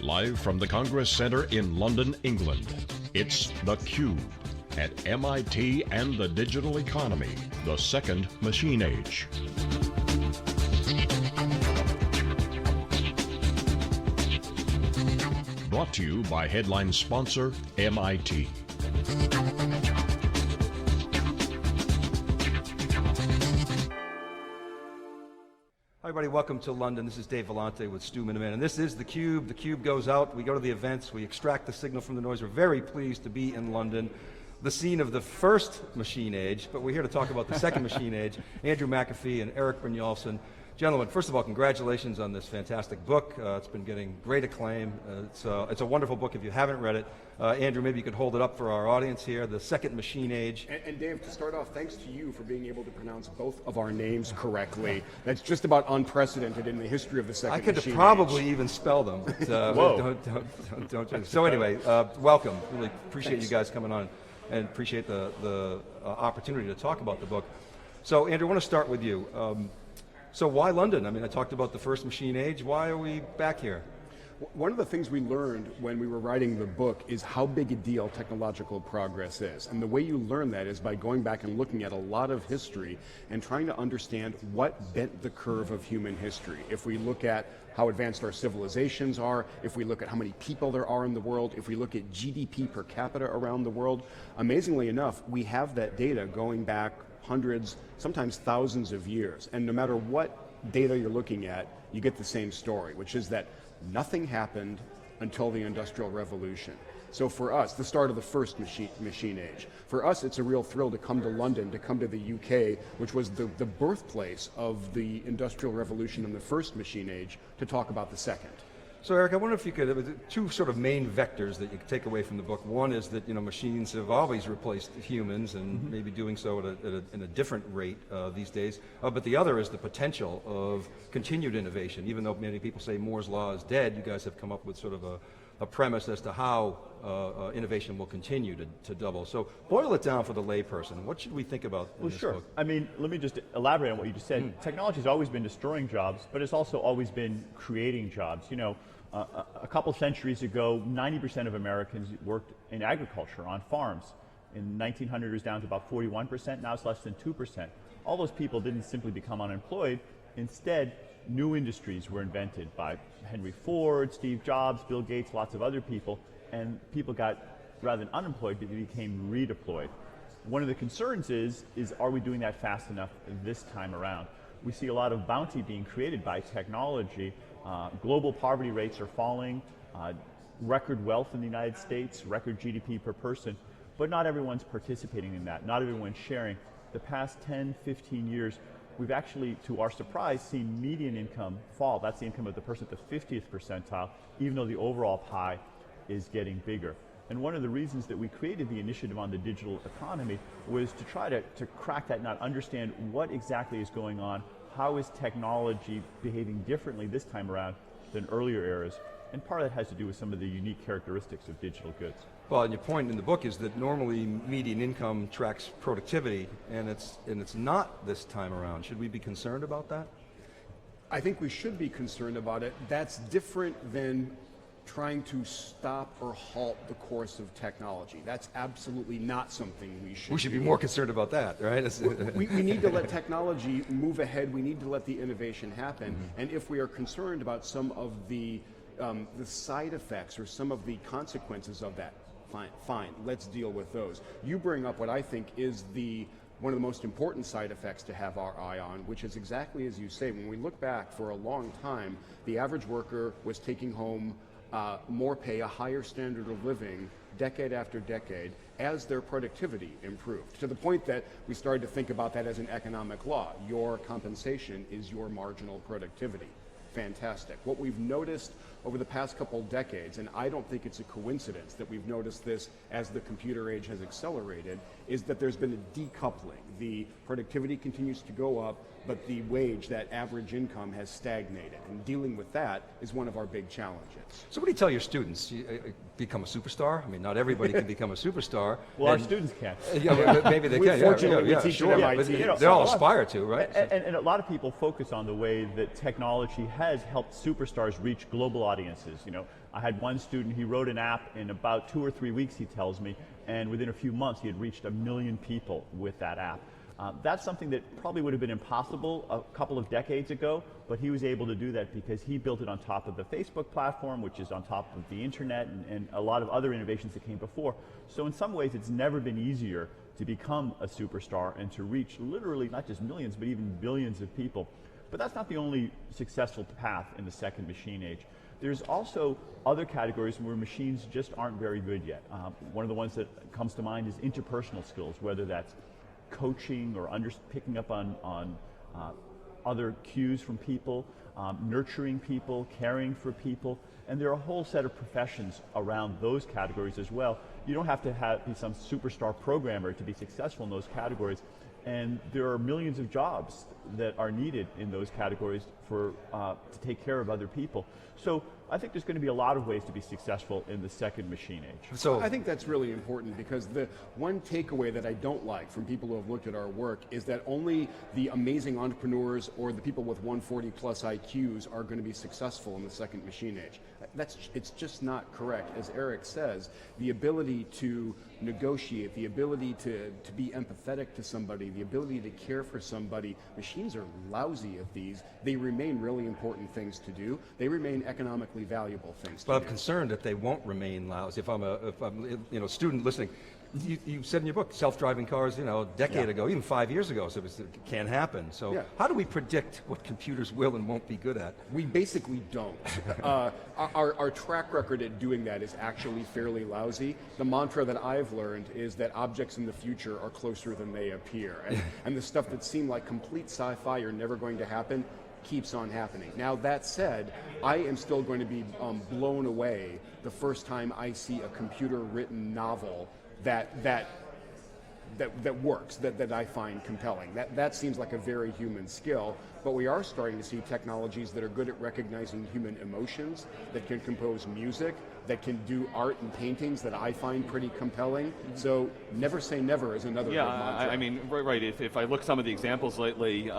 Live from the Congress Center in London, England, it's theCUBE at MIT and the Digital Economy, the Second Machine Age. Brought to you by headline sponsor MIT. Hi everybody, welcome to London. This is Dave Vellante with Stu Miniman, and this is theCUBE. theCUBE goes out, we go to the events, we extract the signal from the noise. We're very pleased to be in London, the scene of the first machine age, but we're here to talk about the second machine age. Andrew McAfee and Erik Brynjolfsson. Gentlemen, first of all, congratulations on this fantastic book. It's been getting great acclaim. It's a wonderful book if you haven't read it. Andrew, maybe you could hold it up for our audience here, The Second Machine Age. And Dave, to start off, thanks to you for being able to pronounce both of our names correctly. That's just about unprecedented in the history of the Second Machine Age. I could probably even spell them. But, Whoa. Don't. So anyway, welcome. Really appreciate you guys coming on and appreciate the opportunity to talk about the book. So Andrew, I want to start with you. So why London? I mean, I talked about the first machine age. Why are we back here? One of the things we learned when we were writing the book is how big a deal technological progress is. And the way you learn that is by going back and looking at a lot of history and trying to understand what bent the curve of human history. If we look at how advanced our civilizations are, if we look at how many people there are in the world, if we look at GDP per capita around the world, amazingly enough, we have that data going back hundreds, sometimes thousands of years. And no matter what data you're looking at, you get the same story, which is that nothing happened until the Industrial Revolution. So for us, the start of the first machine age, for us it's a real thrill to come to London, to come to the UK, which was the birthplace of the Industrial Revolution and the first machine age, to talk about the second. So Erik, I wonder if you could, two sort of main vectors that you could take away from the book. One is that machines have always replaced humans and maybe doing so in a different rate these days. But the other is the potential of continued innovation. Even though many people say Moore's law is dead, you guys have come up with sort of a premise as to how innovation will continue to double. So boil it down for the layperson. What should we think about in this book? I mean, let me just elaborate on what you just said. Technology has always been destroying jobs, but it's also always been creating jobs. A couple centuries ago, 90% of Americans worked in agriculture, on farms. In 1900, it was down to about 41%, now it's less than 2%. All those people didn't simply become unemployed. Instead, new industries were invented by Henry Ford, Steve Jobs, Bill Gates, lots of other people, and people got, rather than unemployed, they became redeployed. One of the concerns is are we doing that fast enough this time around? We see a lot of bounty being created by technology. Global poverty rates are falling, record wealth in the United States, record GDP per person, but not everyone's participating in that, not everyone's sharing. The past 10, 15 years, we've actually, to our surprise, seen median income fall. That's the income of the person at the 50th percentile, even though the overall pie is getting bigger. And one of the reasons that we created the initiative on the digital economy was to try to crack that nut, understand what exactly is going on, how is technology behaving differently this time around than earlier eras, and part of that has to do with some of the unique characteristics of digital goods. Well, and your point in the book is that normally median income tracks productivity, and it's not this time around. Should we be concerned about that? I think we should be concerned about it. That's different than trying to stop or halt the course of technology. That's absolutely not something we should. We should be more concerned about that, right? we need to let technology move ahead. We need to let the innovation happen. And if we are concerned about some of the side effects or some of the consequences of that, fine, let's deal with those. You bring up what I think is one of the most important side effects to have our eye on, which is exactly as you say. When we look back for a long time, the average worker was taking home more pay, a higher standard of living, decade after decade, as their productivity improved, to the point that we started to think about that as an economic law. Your compensation is your marginal productivity. Fantastic. What we've noticed over the past couple decades, and I don't think it's a coincidence that we've noticed this as the computer age has accelerated, is that there's been a decoupling. The productivity continues to go up, but the wage, that average income, has stagnated. And dealing with that is one of our big challenges. So what do you tell your students? Become a superstar? I mean, not everybody can become a superstar. Well, our students can. Yeah, maybe they can. Fortunately, we teach sure. at But MIT. they all aspire to, right? And a lot of people focus on the way that technology has helped superstars reach global audiences. You know, I had one student, he wrote an app in about 2 or 3 weeks, he tells me, and within a few months he had reached 1 million people with that app. That's something that probably would have been impossible a couple of decades ago, but he was able to do that because he built it on top of the Facebook platform, which is on top of the internet, and a lot of other innovations that came before. So in some ways, it's never been easier to become a superstar and to reach literally not just millions, but even billions of people. But that's not the only successful path in the second machine age. There's also other categories where machines just aren't very good yet. One of the ones that comes to mind is interpersonal skills, whether that's coaching or picking up on other cues from people, nurturing people, caring for people, and there are a whole set of professions around those categories as well. You don't have to be some superstar programmer to be successful in those categories, and there are millions of jobs that are needed in those categories to take care of other people. So I think there's going to be a lot of ways to be successful in the second machine age. So I think that's really important, because the one takeaway that I don't like from people who have looked at our work is that only the amazing entrepreneurs or the people with 140 plus IQs are going to be successful in the second machine age. It's just not correct. As Eric says, the ability to negotiate, the ability to be empathetic to somebody, the ability to care for somebody, machines are lousy at these. They remain really important things to do. They remain economically valuable things to do. But I'm concerned that they won't remain lousy. If I'm a student listening, you said in your book, self-driving cars, a decade ago, even 5 years ago, so it can happen. So how do we predict what computers will and won't be good at? We basically don't. Our track record at doing that is actually fairly lousy. The mantra that I've learned is that objects in the future are closer than they appear. And the stuff that seemed like complete sci-fi or never going to happen keeps on happening. Now, that said, I am still going to be blown away the first time I see a computer-written novel that works, that I find compelling. That seems like a very human skill, but we are starting to see technologies that are good at recognizing human emotions, that can compose music, that can do art and paintings that I find pretty compelling. So never say never is another good mantra. I mean, right. If I look some of the examples lately,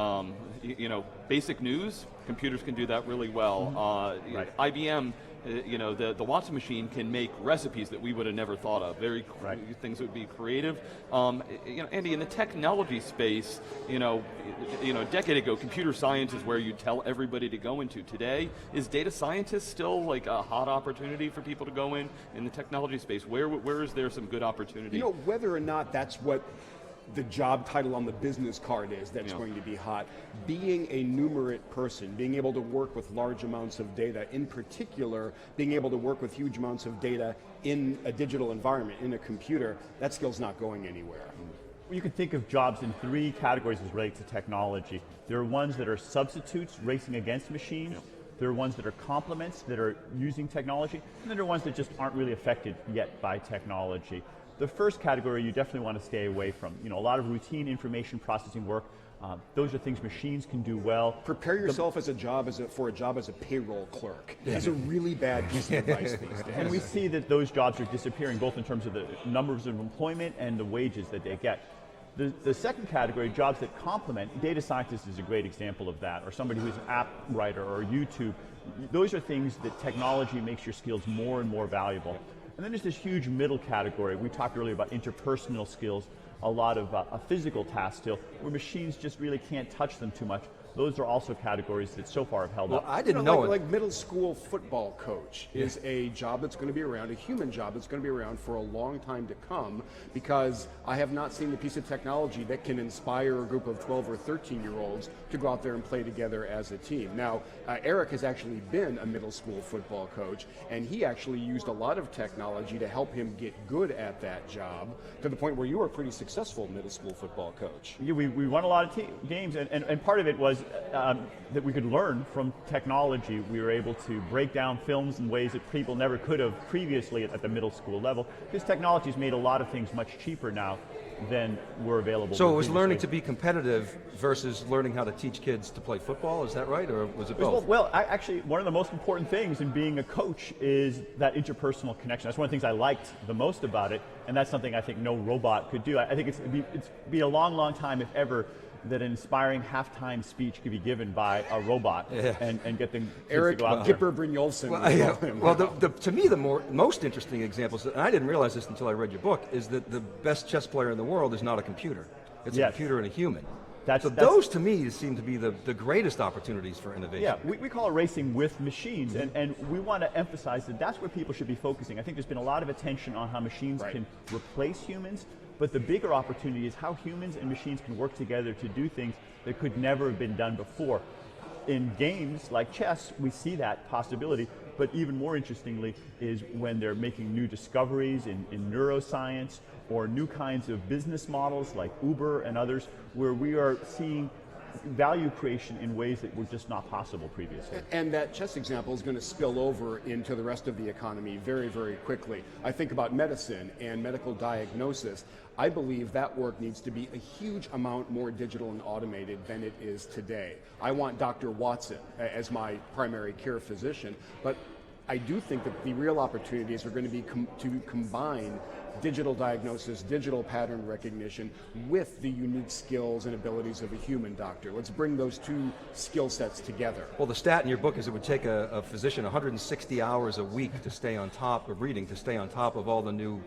basic news, computers can do that really well. Right. IBM, the Watson machine can make recipes that we would have never thought of. Things that would be creative. Andy, in the technology space, a decade ago, computer science is where you tell everybody to go into. Today, is data scientist still like a hot opportunity for people to go in the technology space? Where is there some good opportunity? Whether or not that's what the job title on the business card is that's going to be hot. Being a numerate person, being able to work with large amounts of data, in particular, being able to work with huge amounts of data in a digital environment, in a computer, that skill's not going anywhere. You can think of jobs in 3 categories as related to technology. There are ones that are substitutes racing against machines. There are ones that are complements that are using technology. And then there are ones that just aren't really affected yet by technology. The first category you definitely want to stay away from. A lot of routine information processing work. Those are things machines can do well. Prepare yourself for a job as a payroll clerk. That's a really bad piece of advice these days. And we see that those jobs are disappearing, both in terms of the numbers of employment and the wages that they get. The second category, jobs that complement, data scientist is a great example of that, or somebody who's an app writer or YouTube. Those are things that technology makes your skills more and more valuable. And then there's this huge middle category. We talked earlier about interpersonal skills, a lot of a physical task still, where machines just really can't touch them too much. Those are also categories that so far have held up. I didn't know it. Like middle school football coach is a job that's going to be around, a human job that's going to be around for a long time to come, because I have not seen a piece of technology that can inspire a group of 12 or 13-year-olds to go out there and play together as a team. Now, Eric has actually been a middle school football coach, and he actually used a lot of technology to help him get good at that job, to the point where you were a pretty successful middle school football coach. Yeah, we won a lot of games, and part of it was that we could learn from technology. We were able to break down films in ways that people never could have previously at the middle school level, because technology has made a lot of things much cheaper now. then were available. So it was learning previously. to be competitive versus learning how to teach kids to play football. Is that right, or was it both? Well, actually, one of the most important things in being a coach is that interpersonal connection. That's one of the things I liked the most about it, and that's something I think no robot could do. I think it'd be a long, long time, if ever, that an inspiring halftime speech could be given by a robot and get them Eric to go out there. Kipper Brynjolfsson. Well, to me, the most interesting examples, and I didn't realize this until I read your book, is that the best chess player in the world is not a computer. It's a Yes. computer and a human. That's- Those, to me, seem to be the greatest opportunities for innovation. Yeah, we call it racing with machines, and we want to emphasize that that's where people should be focusing. I think there's been a lot of attention on how machines can replace humans, but the bigger opportunity is how humans and machines can work together to do things that could never have been done before. In games like chess, we see that possibility, but even more interestingly is when they're making new discoveries in neuroscience or new kinds of business models like Uber and others, where we are seeing value creation in ways that were just not possible previously. And that chess example is going to spill over into the rest of the economy very, very quickly. I think about medicine and medical diagnosis. I believe that work needs to be a huge amount more digital and automated than it is today. I want Dr. Watson as my primary care physician, but I do think that the real opportunities are going to be to combine digital diagnosis, digital pattern recognition with the unique skills and abilities of a human doctor. Let's bring those two skill sets together. Well, the stat in your book is it would take a physician 160 hours a week to stay on top of reading, to stay on top of all the new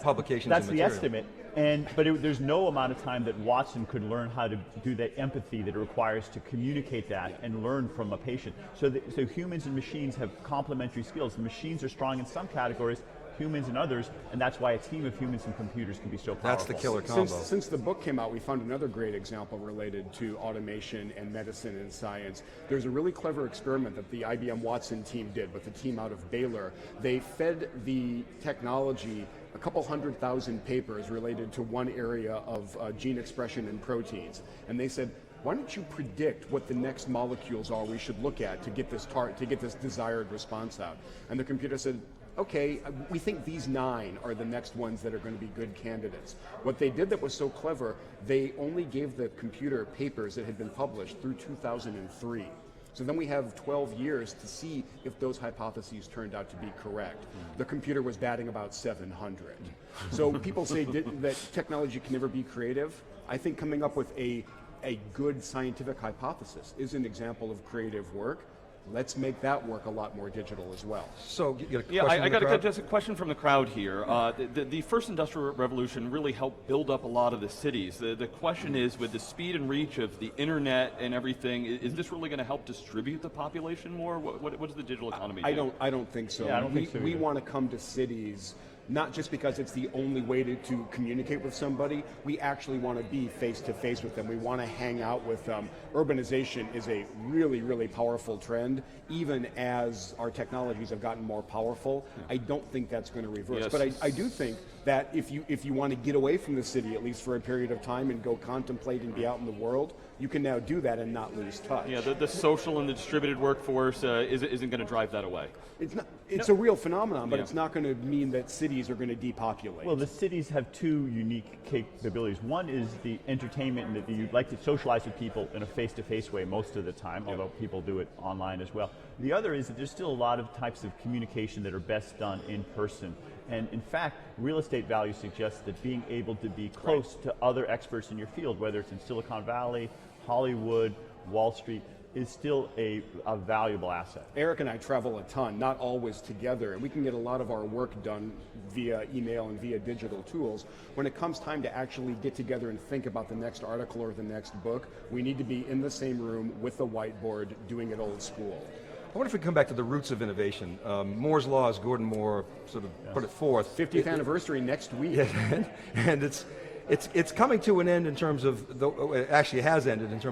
publications That's and the material. estimate, but there's no amount of time that Watson could learn how to do the empathy that it requires to communicate that and learn from a patient. So humans and machines have complementary skills. The machines are strong in some categories, humans in others, and that's why a team of humans and computers can be so powerful. That's the killer combo. Since the book came out, we found another great example related to automation and medicine and science. There's a really clever experiment that the IBM Watson team did with the team out of Baylor. They fed the technology a couple 100,000 papers related to one area of gene expression in proteins. And they said, why don't you predict what the next molecules are we should look at to get this desired response out? And the computer said, okay, we think these 9 are the next ones that are going to be good candidates. What they did that was so clever, they only gave the computer papers that had been published through 2003. So then we have 12 years to see if those hypotheses turned out to be correct. The computer was batting about 700. So people say that technology can never be creative. I think coming up with a good scientific hypothesis is an example of creative work. Let's make that work a lot more digital as well. So, you got a Yeah, question I from the got crowd? just a question from the crowd here. The first industrial revolution really helped build up a lot of the cities. The question is, with the speed and reach of the internet and everything, is this really going to help distribute the population more? What does the digital economy do? I don't think so. Yeah, I don't think so We either. want to come to cities not just because it's the only way to communicate with somebody. We actually want to be face to face with them. We want to hang out with them. Urbanization is a really, really powerful trend. Even as our technologies have gotten more powerful, I don't think that's going to reverse. Yes. But I do think that if you want to get away from the city, at least for a period of time, and go contemplate and be out in the world, you can now do that and not lose touch. Yeah, the social and the distributed workforce isn't going to drive that away. It's a real phenomenon, but Yeah. it's not going to mean that cities are going to depopulate. Well, the cities have two unique capabilities. One is the entertainment, and that you like to socialize with people in a face-to-face way most of the time, although people do it online as well. The other is that there's still a lot of types of communication that are best done in person. And in fact, real estate value suggests that being able to be close to other experts in your field, whether it's in Silicon Valley, Hollywood, Wall Street, is still a valuable asset. Eric and I travel a ton, not always together, and we can get a lot of our work done via email and via digital tools. When it comes time to actually get together and think about the next article or the next book, we need to be in the same room with a whiteboard doing it old school. I wonder if we come back to the roots of innovation. Moore's Law, as Gordon Moore sort of put it forth. 50th anniversary next week. Yeah, and it's coming to an end in terms of, it actually has ended in terms